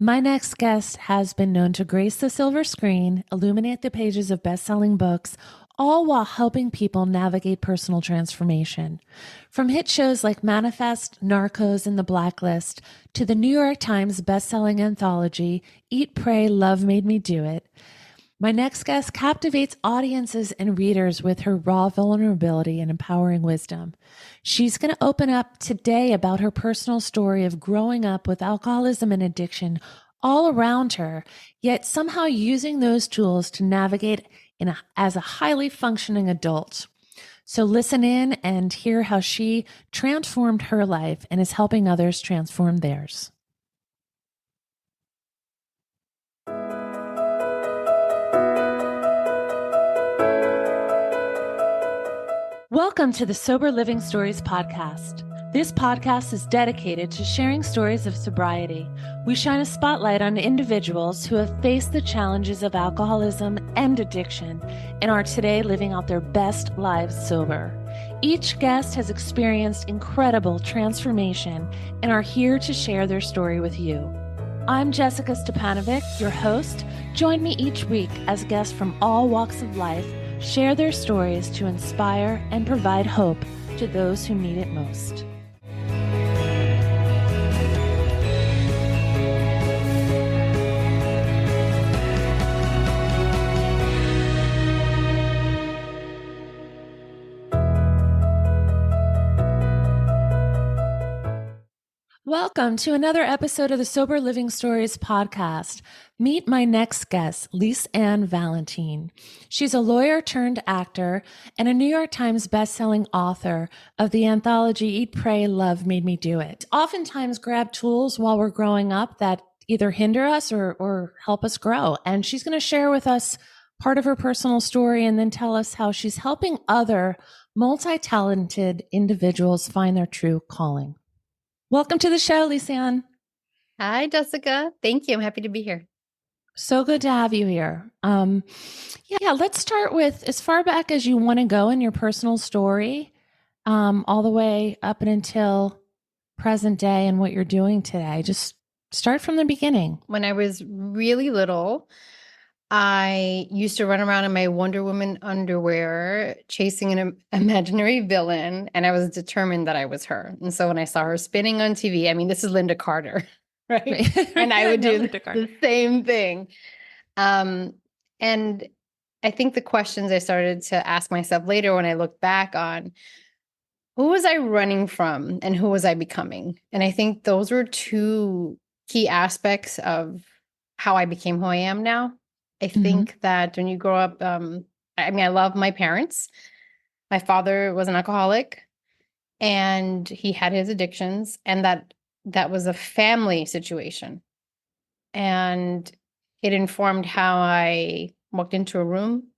My next guest has been known to grace the silver screen, illuminate the pages of best-selling books, all while helping people navigate personal transformation. From hit shows like Manifest, Narcos, and The Blacklist, to the New York Times best-selling anthology, Eat, Pray, Love Made Me Do It, my next guest captivates audiences and readers with her raw vulnerability and empowering wisdom. She's going to open up today about her personal story of growing up with alcoholism and addiction all around her, yet somehow using those tools to navigate as a highly functioning adult. So listen in and hear how she transformed her life and is helping others transform theirs. Welcome to the Sober Living Stories podcast. This podcast is dedicated to sharing stories of sobriety. We shine a spotlight on individuals who have faced the challenges of alcoholism and addiction and are today living out their best lives sober. Each guest has experienced incredible transformation and are here to share their story with you. I'm Jessica Stepanovic, your host. Join me each week as guests from all walks of life share their stories to inspire and provide hope to those who need it most. Welcome to another episode of the Sober Living Stories podcast. Meet my next guest, Lisann Valentin. She's a lawyer turned actor and a New York Times bestselling author of the anthology Eat, Pray, Love Made Me Do It. Oftentimes grab tools while we're growing up that either hinder us or help us grow. And she's going to share with us part of her personal story and then tell us how she's helping other multi-talented individuals find their true calling. Welcome to the show, Lisann. Hi, Jessica. Thank you. I'm happy to be here. So good to have you here. Let's start with as far back as you want to go in your personal story, all the way up and until present day and what you're doing today. Just start from the beginning. When I was really little, I used to run around in my Wonder Woman underwear, chasing an imaginary villain, and I was determined that I was her. And so when I saw her spinning on TV, I mean, this is Linda Carter, right? And I would do the same thing. And I think the questions I started to ask myself later when I look back on, who was I running from and who was I becoming? And I think those were two key aspects of how I became who I am now. I think that when you grow up, I love my parents. My father was an alcoholic and he had his addictions, and that was a family situation. And it informed how I walked into a room,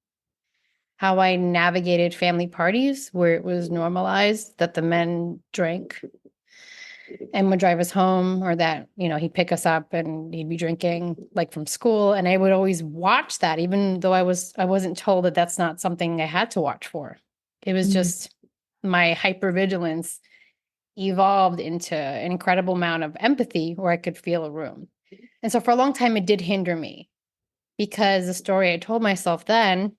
how I navigated family parties where it was normalized that the men drank and would drive us home, or that, he'd pick us up and he'd be drinking like from school. And I would always watch that, even though I wasn't told that that's not something I had to watch for. It was just my hypervigilance evolved into an incredible amount of empathy where I could feel a room. And so for a long time, it did hinder me, because the story I told myself then,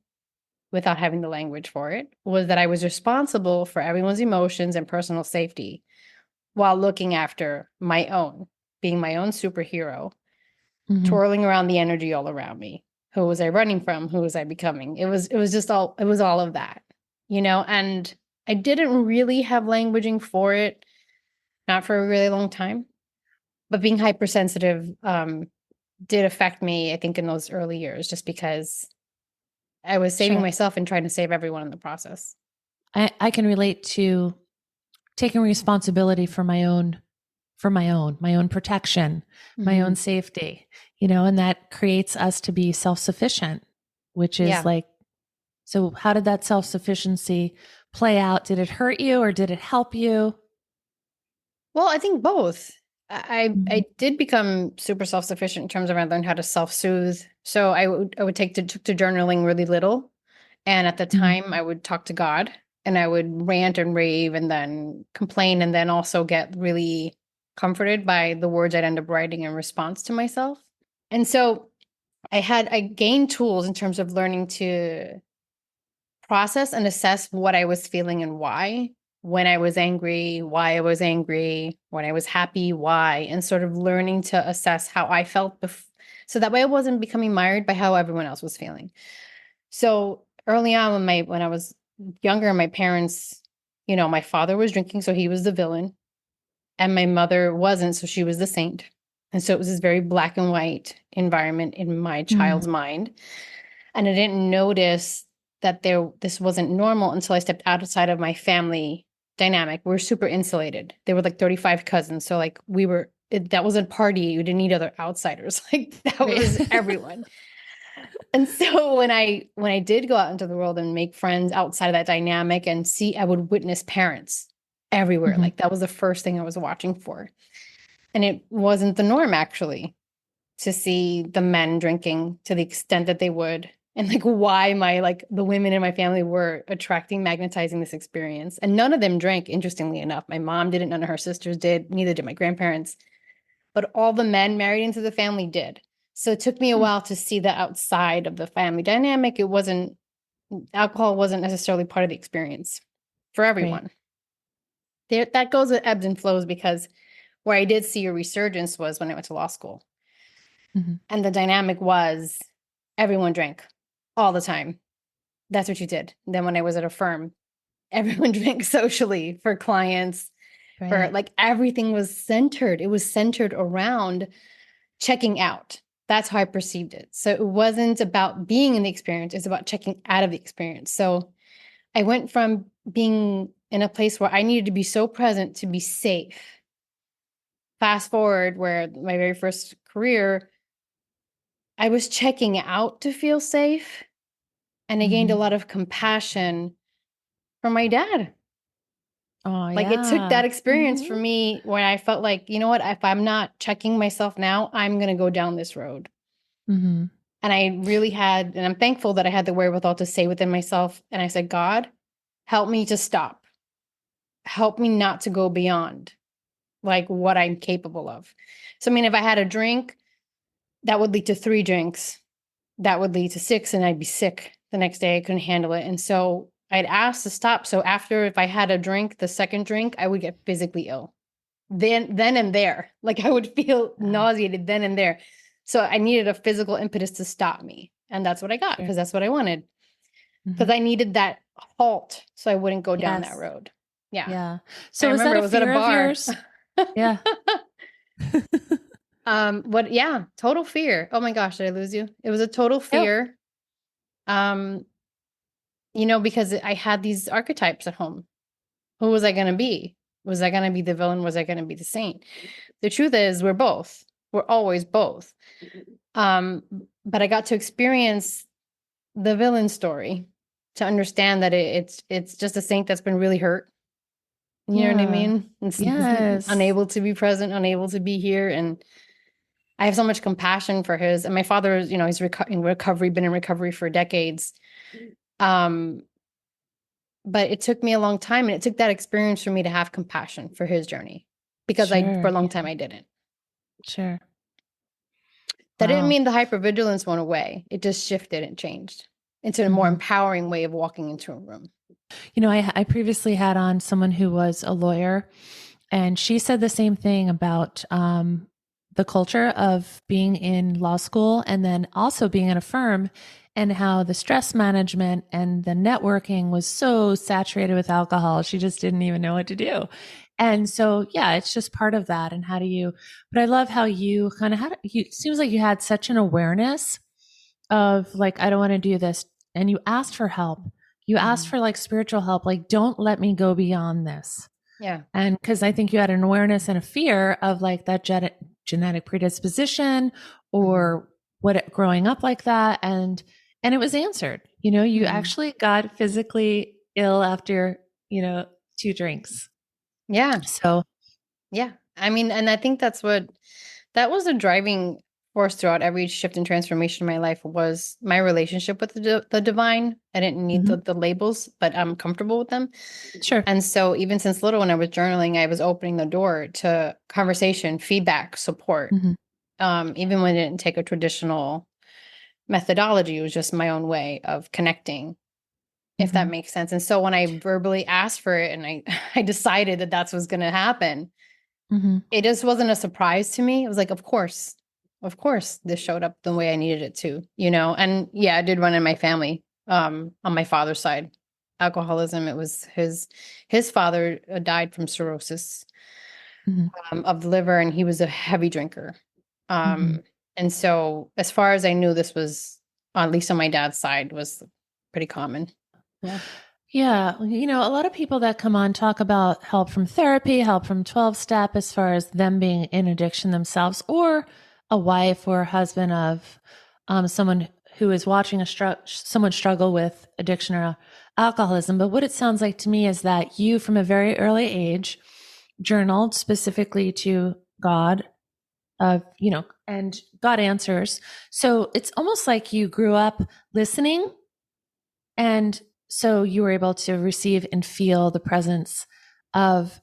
without having the language for it, was that I was responsible for everyone's emotions and personal safety, while looking after my own, being my own superhero, twirling around the energy all around me. Who was I running from? Who was I becoming? It was all of that, and I didn't really have languaging for it, not for a really long time, but being hypersensitive did affect me, I think, in those early years, just because I was saving myself and trying to save everyone in the process. I can relate to taking responsibility for my own protection, my own safety, and that creates us to be self-sufficient, which is so how did that self-sufficiency play out? Did it hurt you or did it help you? Well, I think both. I did become super self-sufficient in terms of I learned how to self-soothe. So I would take to journaling really little. And at the time I would talk to God. And I would rant and rave and then complain, and then also get really comforted by the words I'd end up writing in response to myself. And so I gained tools in terms of learning to process and assess what I was feeling and why. When I was angry, why I was angry, when I was happy, why, and sort of learning to assess how I felt so that way I wasn't becoming mired by how everyone else was feeling. So early on when I was younger, my parents, my father was drinking, so he was the villain, and my mother wasn't, so she was the saint. And so it was this very black and white environment in my child's mind. And I didn't notice that this wasn't normal until I stepped outside of my family dynamic. We're super insulated. There were like 35 cousins. So like that was a party. You didn't need other outsiders. Like that was everyone. And so when I did go out into the world and make friends outside of that dynamic and see, I would witness parents everywhere. Like that was the first thing I was watching for. And it wasn't the norm actually to see the men drinking to the extent that they would, and like why the women in my family were magnetizing this experience. And none of them drank, interestingly enough. My mom didn't, none of her sisters did, neither did my grandparents, but all the men married into the family did. So it took me a while to see that outside of the family dynamic, alcohol wasn't necessarily part of the experience for everyone. That goes with ebbs and flows, because where I did see a resurgence was when I went to law school. And the dynamic was everyone drank all the time. That's what you did. Then when I was at a firm, everyone drank socially for clients, for like everything was centered. It was centered around checking out. That's how I perceived it. So it wasn't about being in the experience. It's about checking out of the experience. So I went from being in a place where I needed to be so present to be safe. Fast forward, where my very first career, I was checking out to feel safe. And I gained a lot of compassion from my dad. Oh, Like it took that experience for me where I felt like, you know what, if I'm not checking myself now, I'm going to go down this road. And I really and I'm thankful that I had the wherewithal to say within myself. And I said, God, help me to stop. Help me not to go beyond like what I'm capable of. So, I mean, if I had a drink, that would lead to 3 drinks. That would lead to 6, and I'd be sick the next day. I couldn't handle it. And so I'd ask to stop. So after, if I had a drink, the second drink, I would get physically ill. Then and there, like I would feel nauseated then and there. So I needed a physical impetus to stop me. And that's what I got, because that's what I wanted. Because I needed that halt so I wouldn't go down that road. Yeah. Yeah. So I was remember that it a was at a fear of bar. yours? Yeah. Total fear. Oh my gosh, did I lose you? It was a total fear. Because I had these archetypes at home. Who was I going to be? Was I going to be the villain? Was I going to be the saint? The truth is, we're both. We're always both. But I got to experience the villain story to understand that it's just a saint that's been really hurt. You know what I mean? It's unable to be present, unable to be here. And I have so much compassion for and my father is, he's in recovery, been in recovery for decades. But it took me a long time, and it took that experience for me to have compassion for his journey, because for a long time I didn't. Sure. That didn't mean the hypervigilance went away. It just shifted and changed into a more empowering way of walking into a room. I previously had on someone who was a lawyer, and she said the same thing about the culture of being in law school and then also being in a firm, and how the stress management and the networking was so saturated with alcohol. She just didn't even know what to do. And so, yeah, it's just part of that. And but I love how you kind of it seems like you had such an awareness of like, I don't want to do this. And you asked for help. You asked for like spiritual help. Like, don't let me go beyond this. Yeah. And because I think you had an awareness and a fear of like that genetic predisposition or growing up like that. And it was answered. You actually got physically ill after, 2 drinks. Yeah. So, yeah. I mean, and I think that was a driving force throughout every shift and transformation in my life was my relationship with the divine. I didn't need Hmm. the labels, but I'm comfortable with them. Sure. And so even since little, when I was journaling, I was opening the door to conversation, feedback, support. Hmm. Even when it didn't take a traditional methodology, it was just my own way of connecting, if that Hmm. makes sense. And so when I verbally asked for it and I, I decided that that's what's going to happen, Hmm. it just wasn't a surprise to me. It was like, of course, this showed up the way I needed it to, you know? And yeah, I did run in my family, on my father's side, alcoholism. It was his father died from cirrhosis, Hmm. of the liver, and he was a heavy drinker. Hmm. Um, and so as far as I knew, this was, at least on my dad's side, was pretty common. Yeah. Yeah. A lot of people that come on talk about help from therapy, help from 12 step, as far as them being in addiction themselves, or a wife or a husband of someone who is watching someone struggle with addiction or alcoholism. But what it sounds like to me is that you, from a very early age, journaled specifically to God, and got answers. So it's almost like you grew up listening, and so you were able to receive and feel the presence of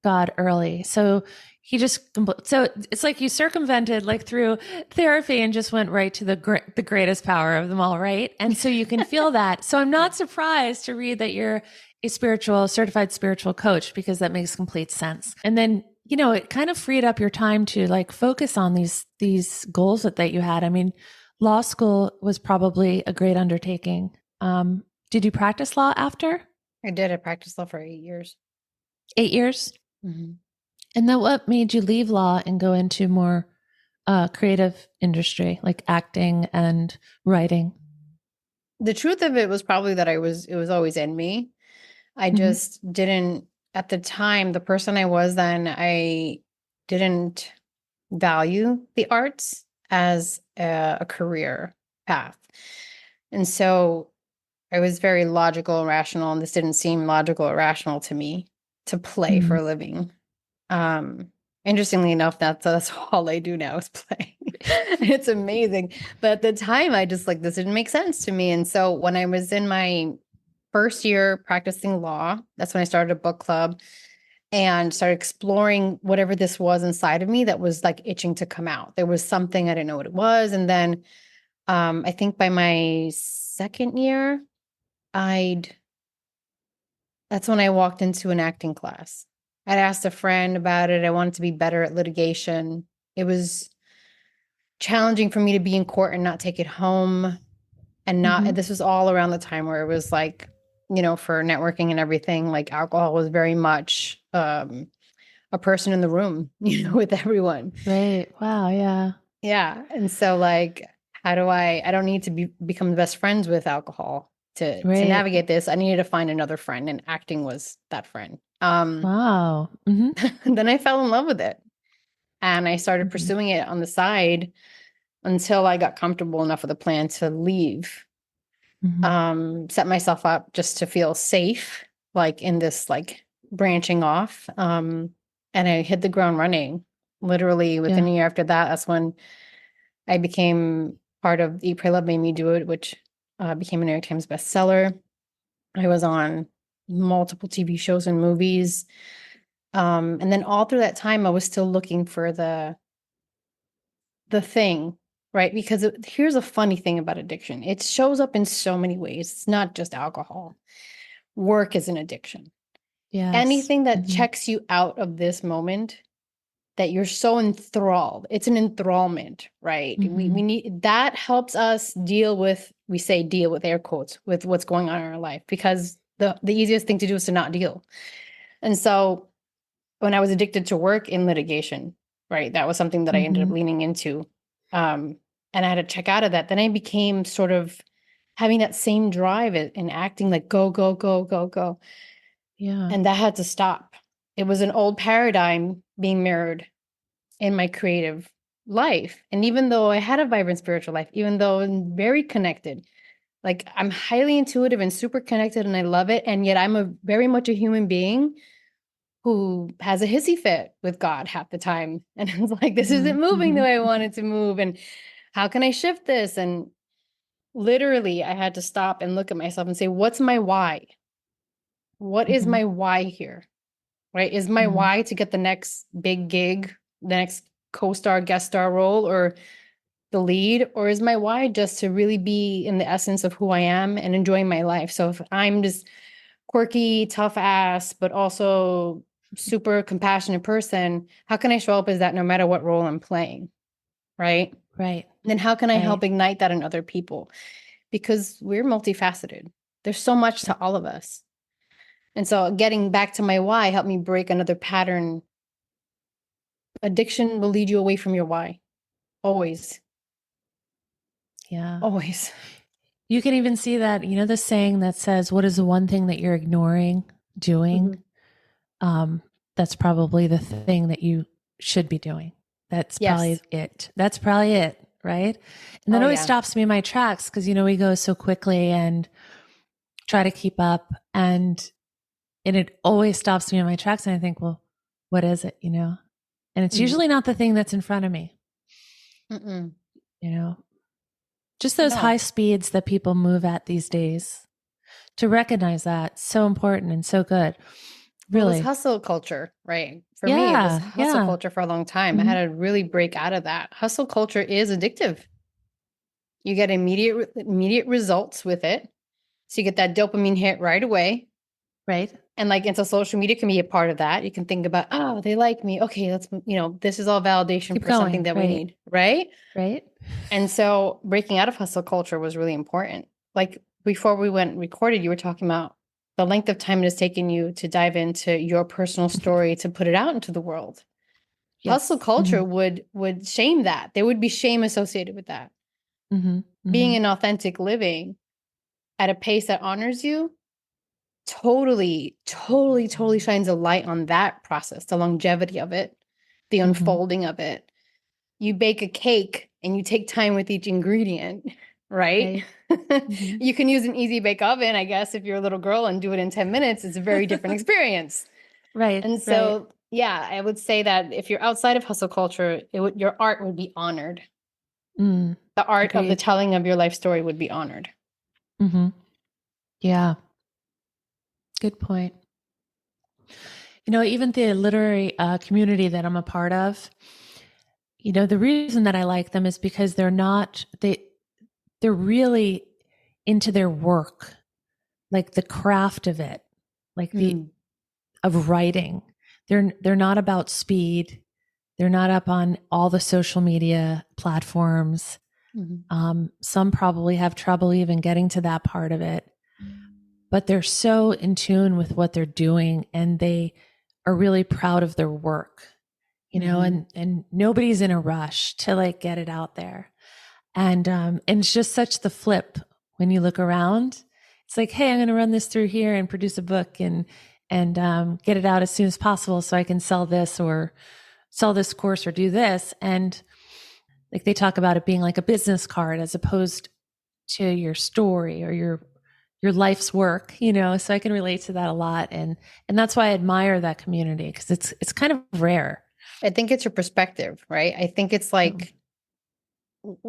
God early. So so it's like you circumvented like through therapy and just went right to the greatest power of them all, right? And so you can feel that. So I'm Yeah. not surprised to read that you're a certified spiritual coach, because that makes complete sense. And then it kind of freed up your time to like focus on these goals that you had. I mean, law school was probably a great undertaking. Did you practice law after I did. I practiced law for 8 years. 8 years? Mhm. And then what made you leave law and go into more creative industry like acting and writing? The truth of it was probably that it was always in me. I Hmm. just didn't, at the time, the person I was then, I didn't value the arts as a career path. And so I was very logical and rational, and this didn't seem logical or rational to me to play for Hmm. a living. Um, Interestingly enough, that's all I do now is play. It's amazing. But at the time, I just like, this didn't make sense to me. And so when I was in my first year practicing law, that's when I started a book club and started exploring whatever this was inside of me that was like itching to come out. There was something I didn't know what it was. And then I think by my second year, I'd that's when I walked into an acting class. I'd asked a friend about it. I wanted to be better at litigation. It was challenging for me to be in court and not take it home. And not, Hmm. and this was all around the time where it was like, for networking and everything, like alcohol was very much a person in the room, with everyone. Right. Wow. Yeah. Yeah. And so like, how do I don't need to become best friends with alcohol to Right. navigate this. I needed to find another friend, and acting was that friend. Wow. Hmm. Then I fell in love with it, and I started Hmm. pursuing it on the side until I got comfortable enough with the plan to leave. Hmm. Set myself up just to feel safe, like in this like branching off. And I hit the ground running. Literally within Yeah. a year after that, that's when I became part of Eat, Pray, Love Made Me Do It, which became a New York Times bestseller. I was on multiple TV shows and movies. And then all through that time, I was still looking for the thing, right? Because here's a funny thing about addiction. It shows up in so many ways. It's not just alcohol. Work is an addiction. Yes. Anything that Hmm. checks you out of this moment that you're so enthralled. It's an enthrallment, right? We Hmm. need that helps us deal with, we say deal with air quotes, with what's going on in our life, because the easiest thing to do is to not deal. And so when I was addicted to work in litigation, right, that was something that I ended up Hmm. leaning into. Um, and I had to check out of that. Then I became sort of having that same drive in acting, like go, go, go, go, go. Yeah. And that had to stop. It was an old paradigm being mirrored in my creative life. And even though I had a vibrant spiritual life, even though I'm very connected, like I'm highly intuitive and super connected and I love it. And yet I'm a very much a human being who has a hissy fit with God half the time. And it's like, this Mm-hmm. isn't moving the Mm-hmm. way I want it to move. And how can I shift this? And literally, I had to stop and look at myself and say, what's my why? What is Mm-hmm. my why here? Right? Is my Mm-hmm. why to get the next big gig, the next co-star, guest star role, or the lead? Or is my why just to really be in the essence of who I am and enjoying my life? So if I'm just quirky, tough ass, but also super compassionate person, how can I show up as that no matter what role I'm playing? Right? Right. Then how can I Right. help ignite that in other people? Because we're multifaceted. There's so much to all of us. And so getting back to my why helped me break another pattern. Addiction will lead you away from your why. Always. Yeah. Always. You can even see that, the saying that says, what is the one thing that you're ignoring doing? Mhm. Um, that's probably the thing that you should be doing. That's probably Yes. it. That's probably it. Right. And that Oh, always yeah. stops me in my tracks because, we go so quickly and try to keep up. And it always stops me in my tracks. And I think, well, what is it? And it's Mhm. usually not the thing that's in front of me, Mm-mm. you know, just those high No. speeds that people move at these days. To recognize that, so important and so good. Well, this Really. hustle culture, right? For me, it was Yeah. hustle Yeah. culture for a long time. I Hmm. had to really break out of that. Hustle culture is addictive. You get immediate results with it. So you get that dopamine hit right away. Right. And so social media can be a part of that. You can think about, oh, they like me. Okay, this is all validation Keep for something going. that we Right. need, right? Right. And so breaking out of hustle culture was really important. Like before we went recorded, you were talking about the length of time it has taken you to dive into your personal story to put it out into the world. Hustle Yes. Hmm. culture would shame that. There would be shame associated with that. Hmm. Being Hmm. an authentic living at a pace that honors you totally shines a light on that process, the longevity of it, the Hmm. unfolding of it. You bake a cake and you take time with each ingredient, right? Right. Hmm. You can use an easy bake oven, I guess, if you're a little girl and do it in 10 minutes. It's a very different experience. Right. And Right. so, yeah, I would say that if you're outside of hustle culture, your art would be honored. Mm. The art of the Agreed. telling of your life story would be honored. Hmm. Yeah. Good point. Even the literary community that I'm a part of, the reason that I like them is because they're really into their work, like the craft of it, like the Mm, of writing. They're not about speed. They're not up on all the social media platforms. mhm, Some probably have trouble even getting to that part of it, but they're so in tune with what they're doing and they are really proud of their work, mhm. and nobody's in a rush to like get it out there. And it's just such the flip when you look around. It's like, hey, I'm going to run this through here and produce a book and get it out as soon as possible so I can sell this or sell this course or do this. And like they talk about it being like a business card as opposed to your story or your life's work, so I can relate to that a lot. And that's why I admire that community because it's kind of rare. I think it's your perspective, right? I think it's Mm. like,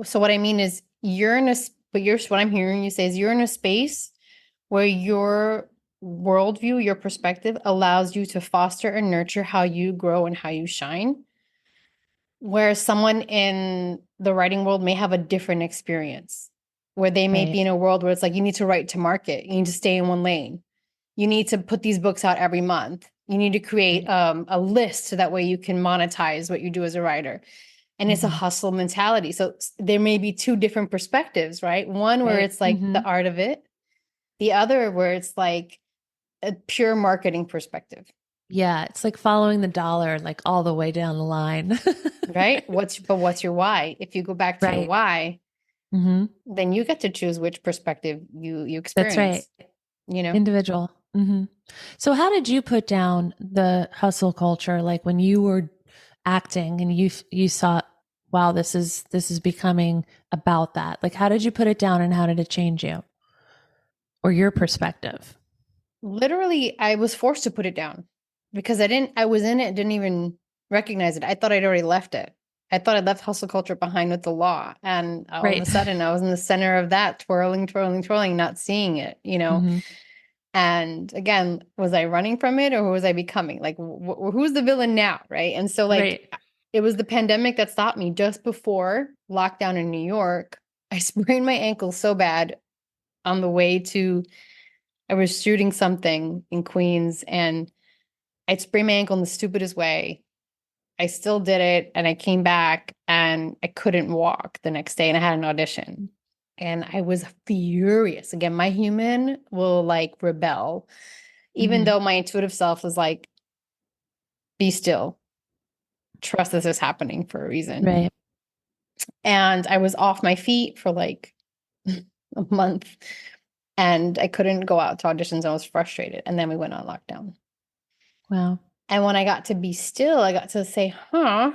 so what I mean is you're in a, but you're, what I'm hearing you say is you're in a space where your worldview, your perspective allows you to foster and nurture how you grow and how you shine. Whereas someone in the writing world may have a different experience where they may be Right. in a world where it's like, you need to write to market, you need to stay in one lane. You need to put these books out every month. You need to create Right. a list so that way you can monetize what you do as a writer. And it's a Mm-hmm. hustle mentality. So there may be two different perspectives, right? One where Right. it's like Mm-hmm. the art of it, the other where it's like a pure marketing perspective, Yeah. It's like following the dollar, like all the way down the line. right? What's your why? If you go back to your Right. why, Mm-hmm. then you get to choose which perspective you That's right. experience, you know? Individual. Mm-hmm. So how did you put down the hustle culture? Like when you were acting and you saw, wow, this is becoming about that. Like how did you put it down and how did it change you or your perspective? Literally, I was forced to put it down. because I was in it, didn't even recognize it. I thought I'd already left it. I thought I'd left hustle culture behind with the law. And all of a Right. sudden I was in the center of that, twirling, twirling, twirling, not seeing it, you know? Hmm. And again, was I running from it, or who was I becoming? Like, who's the villain now? Right. And so, like, Right. it was the pandemic that stopped me just before lockdown in New York. I sprained my ankle so bad on the way to, I was shooting something in Queens, and I'd sprained my ankle in the stupidest way. I still did it, and I came back and I couldn't walk the next day, and I had an audition. And I was furious. Again, my human will like rebel, even Hmm. though my intuitive self was like, be still, trust this is happening for a reason. Right. And I was off my feet for like a month, and I couldn't go out to auditions. I was frustrated. And then we went on lockdown. Wow. And when I got to be still, I got to say, huh,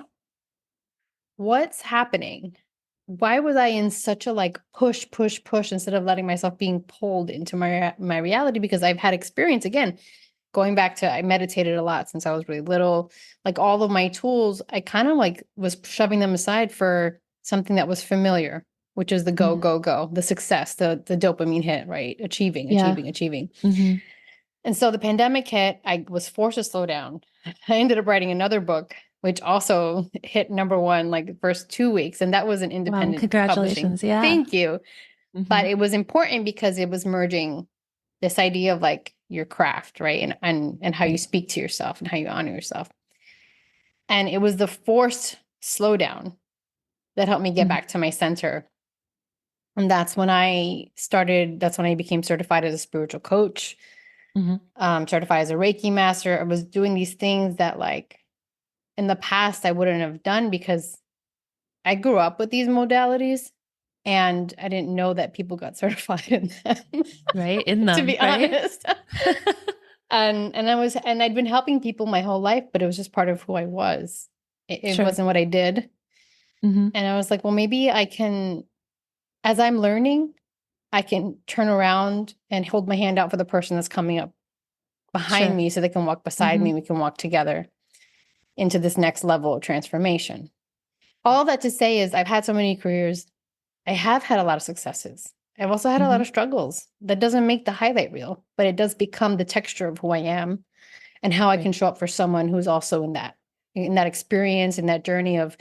what's happening? Why was I in such a like push, push, push instead of letting myself being pulled into my reality? Because I've had experience again, going back to I meditated a lot since I was really little. Like all of my tools, I kind of like was shoving them aside for something that was familiar, which is the go, Hmm. go, go, the success, the dopamine hit, right? Achieving, Yeah. achieving, achieving. Hmm. And so the pandemic hit, I was forced to slow down. I ended up writing another book, which also hit number one like the first 2 weeks. And that was an Wow. independent publishing. Congratulations. Yeah. Thank you. Hmm. But it was important because it was merging this idea of like your craft, right? And how you Right. speak to yourself and how you honor yourself. And it was the forced slowdown that helped me get Hmm. back to my center. And that's when I became certified as a spiritual coach, Hmm. certified as a Reiki master. I was doing these things that like in the past I wouldn't have done because I grew up with these modalities and I didn't know that people got certified in them, Right. In to them. be Right. honest. And I'd been helping people my whole life, but it was just part of who I was. It Sure. wasn't what I did. Hmm. And I was like, well, maybe I can, as I'm learning, I can turn around and hold my hand out for the person that's coming up behind Sure. me so they can walk beside Hmm. me. We can walk together into this next level of transformation. All that to say is I've had so many careers. I have had a lot of successes. I've also had a lot Hmm. of struggles. That doesn't make the highlight reel, but it does become the texture of who I am and how I Right. can show up for someone who's also in that experience, in that journey of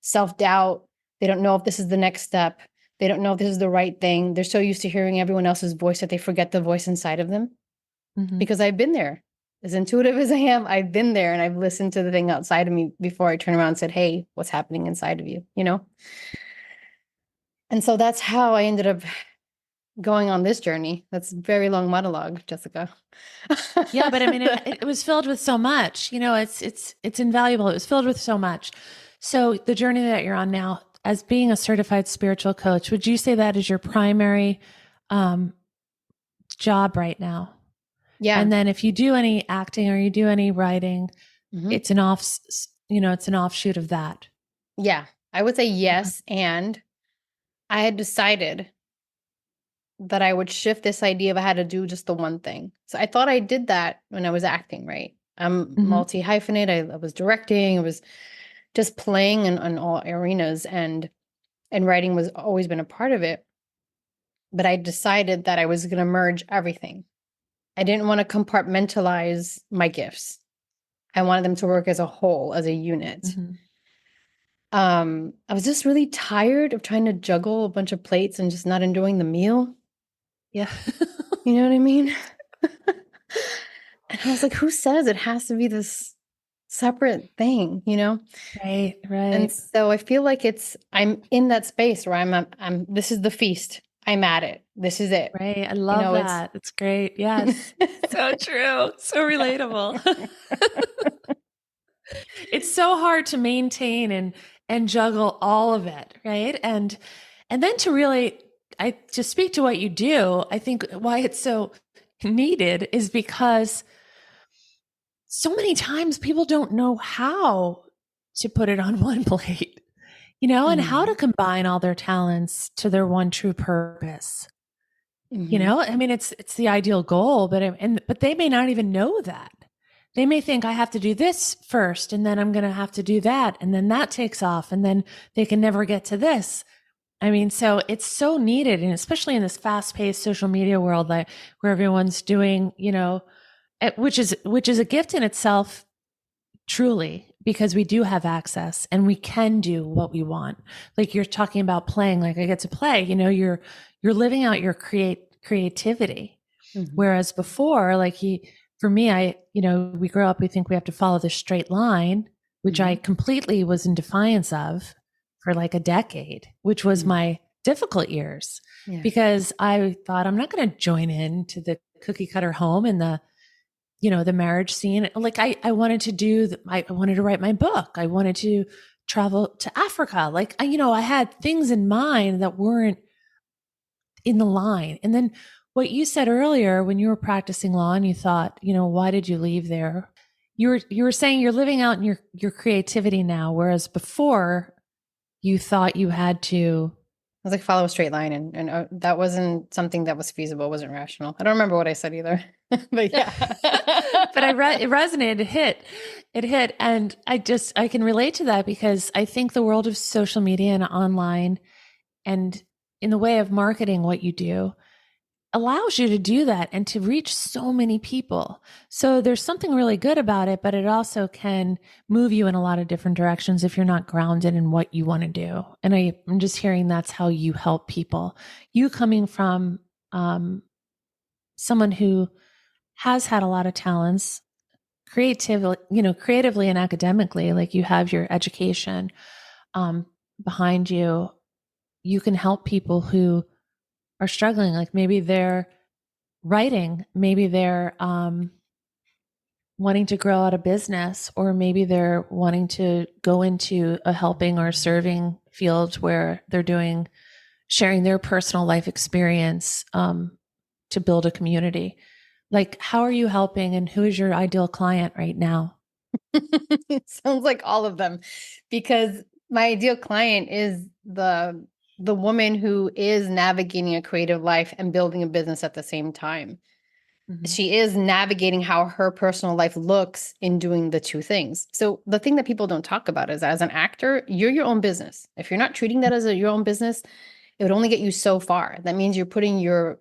self-doubt. They don't know if this is the next step. They don't know if this is the right thing. They're so used to hearing everyone else's voice that they forget the voice inside of them. Hmm. Because I've been there. As intuitive as I am, I've been there and I've listened to the thing outside of me before I turn around and said, hey, what's happening inside of you? You know? And so that's how I ended up going on this journey. That's a very long monologue, Jessica. Yeah, but I mean, it was filled with so much. It's invaluable. It was filled with so much. So the journey that you're on now, as being a certified spiritual coach, would you say that is your primary um, job right now? Yeah. And then if you do any acting or you do any writing, Mhm. it's an it's an offshoot of that. Yeah. I would say Okay. yes. And I had decided that I would shift this idea of I had to do just the one thing. So I thought I did that when I was acting, right? I'm Hmm. multi hyphenate. I was directing. I was just playing in all arenas, and writing was always been a part of it. But I decided that I was going to merge everything. I didn't want to compartmentalize my gifts. I wanted them to work as a whole, as a unit. Hmm. I was just really tired of trying to juggle a bunch of plates and just not enjoying the meal. Yeah. You know what I mean? And I was like, who says it has to be this separate thing, you know? Right. And Right. so I feel like I'm in that space where this is the feast. I'm at it. This is it. Right. I You love know, it's that. It's great. Yes. So true. So relatable. It's so hard to maintain and juggle all of it, right? And then to really I to speak to what you do, I think why it's so needed is because so many times people don't know how to put it on one plate, and how to Mhm. combine all their talents to their one true purpose. Mhm. I mean, it's the ideal goal, but they may not even know that. they may think I have to do this first and then I'm going to have to do that. And then that takes off and then they can never get to this. I mean, so it's so needed. And especially in this fast paced social media world, like where everyone's doing, which is a gift in itself, truly, because we do have access and we can do what we want. Like you're talking about playing, like I get to play, you're living out your creativity. Mhm. Whereas before, for me, we grow up, we think we have to follow this straight line, which I completely was in defiance of for like a decade, which was my difficult years because I thought I'm not going to join in to the cookie cutter home and the marriage scene. Like I wanted to I wanted to write my book. I wanted to travel to Africa. Like, I had things in mind that weren't in the line. And then what you said earlier when you were practicing law and you thought, why did you leave there? You were saying you're living out in your creativity now, whereas before you thought you had to. I was like, follow a straight line. And that wasn't something that was feasible. It wasn't rational. I don't remember what I said either, but yeah. But it resonated, it hit. And I can relate to that because I think the world of social media and online and in the way of marketing what you do allows you to do that and to reach so many people. So there's something really good about it, but it also can move you in a lot of different directions if you're not grounded in what you want to do. And I'm just hearing that's how you help people. You coming from someone who has had a lot of talents, creatively and academically, like you have your education behind you, you can help people who are struggling. Like maybe they're writing, maybe they're wanting to grow out a business, or maybe they're wanting to go into a helping or serving field where they're sharing their personal life experience to build a community. Like, how are you helping and who is your ideal client right now? It sounds like all of them, because my ideal client is the woman who is navigating a creative life and building a business at the same time. She is navigating how her personal life looks in doing the two things. So the thing that people don't talk about is, as an actor, you're your own business. If you're not treating that as your own business, it would only get you so far. That means you're putting your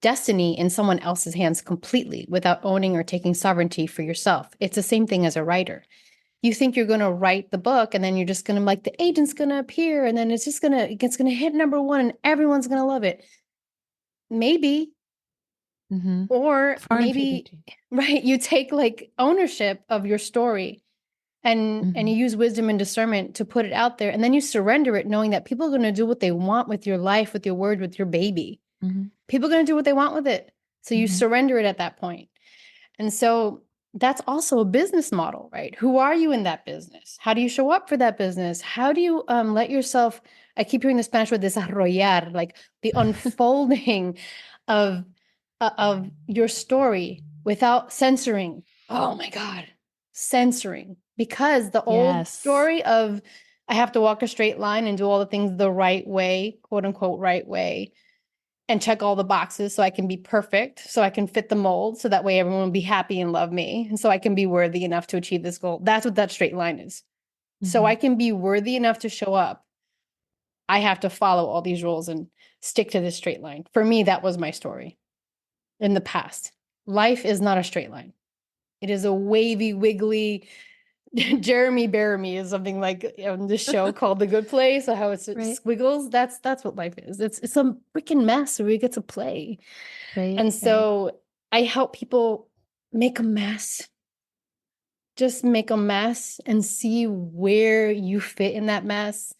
destiny in someone else's hands completely without owning or taking sovereignty for yourself. It's the same thing as a writer. You think you're going to write the book and then you're just going to, like, the agent's going to appear and then it's going to hit number one and everyone's going to love it. Maybe. Or maybe, right, you take like ownership of your story and you use wisdom and discernment to put it out there, and then you surrender it knowing that people are going to do what they want with your life, with your word, with your baby. People are going to do what they want with it. So you surrender it at that point. And so that's also a business model, right? Who are you in that business? How do you show up for that business? How do you let yourself, I keep hearing the Spanish word desarrollar, like the unfolding of your story without censoring. Oh my God, censoring. Because the old story of I have to walk a straight line and do all the things the right way, quote unquote, right way, and check all the boxes so I can be perfect, so I can fit the mold, so that way everyone will be happy and love me, and so I can be worthy enough to achieve this goal. That's what that straight line is. So I can be worthy enough to show up. I have to follow all these rules and stick to this straight line. For me, that was my story in the past. Life is not a straight line. It is a wavy, wiggly, Jeremy Bearimy is something like on this show called The Good Place, or how it's squiggles. That's what life is. It's a freaking mess where we get to play. And so I help people make a mess. Just make a mess and see where you fit in that mess.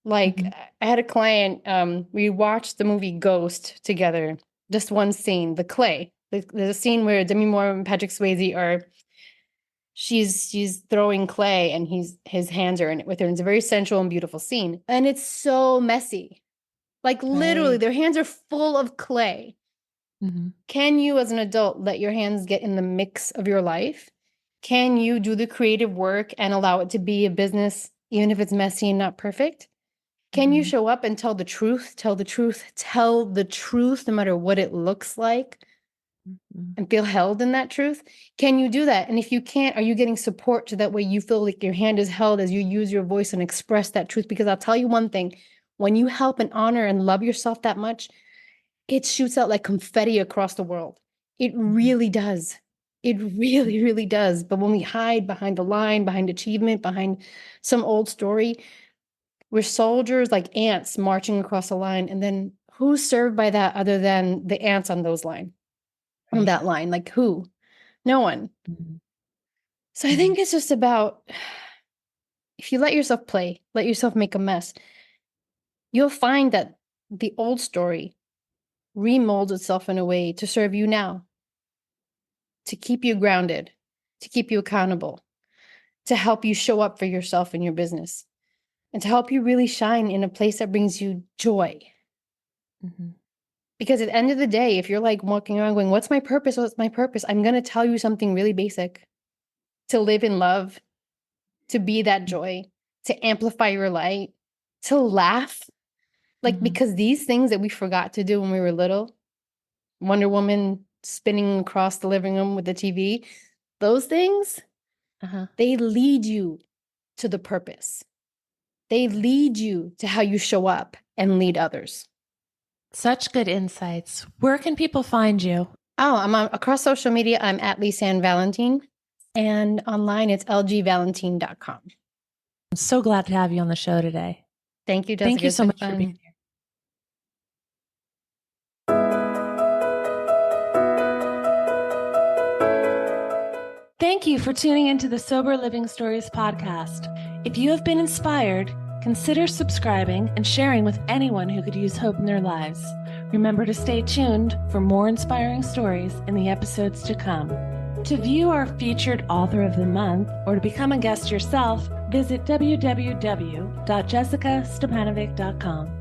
Like I had a client, we watched the movie Ghost together. Just one scene, the clay. There's a scene where Demi Moore and Patrick Swayze are, she's throwing clay and his hands are in it with her. And it's a very sensual and beautiful scene. And it's so messy. Like literally their hands are full of clay. Can you as an adult let your hands get in the mix of your life? Can you do the creative work and allow it to be a business, even if it's messy and not perfect? Can you show up and tell the truth, no matter what it looks like? and feel held in that truth? Can you do that? And if you can't, are you getting support so that way you feel like your hand is held as you use your voice and express that truth? Because I'll tell you one thing, when you help and honor and love yourself that much, it shoots out like confetti across the world. It really does. It really, really does. But when we hide behind the line, behind achievement, behind some old story, we're soldiers like ants marching across a line. And then who's served by that other than the ants on those line? On that line, like who? No one. So I think it's just about, if you let yourself play, let yourself make a mess, you'll find that the old story remolds itself in a way to serve you now, to keep you grounded, to keep you accountable, to help you show up for yourself in your business, and to help you really shine in a place that brings you joy. Because at the end of the day, if you're like walking around going, what's my purpose? What's my purpose? I'm going to tell you something really basic. To live in love, to be that joy, to amplify your light, to laugh. Like, because these things that we forgot to do when we were little, Wonder Woman spinning across the living room with the TV, those things, they lead you to the purpose. They lead you to how you show up and lead others. Such good insights. Where can people find you? Oh, I'm across social media. I'm at Lisann Valentin. And online, it's lgvalentin.com. I'm so glad to have you on the show today. Thank you, Jessica. Thank you so much for being here. Thank you for tuning into the Sober Living Stories podcast. If you have been inspired, consider subscribing and sharing with anyone who could use hope in their lives. Remember to stay tuned for more inspiring stories in the episodes to come. To view our featured author of the month or to become a guest yourself, visit www.jessicastepanovic.com.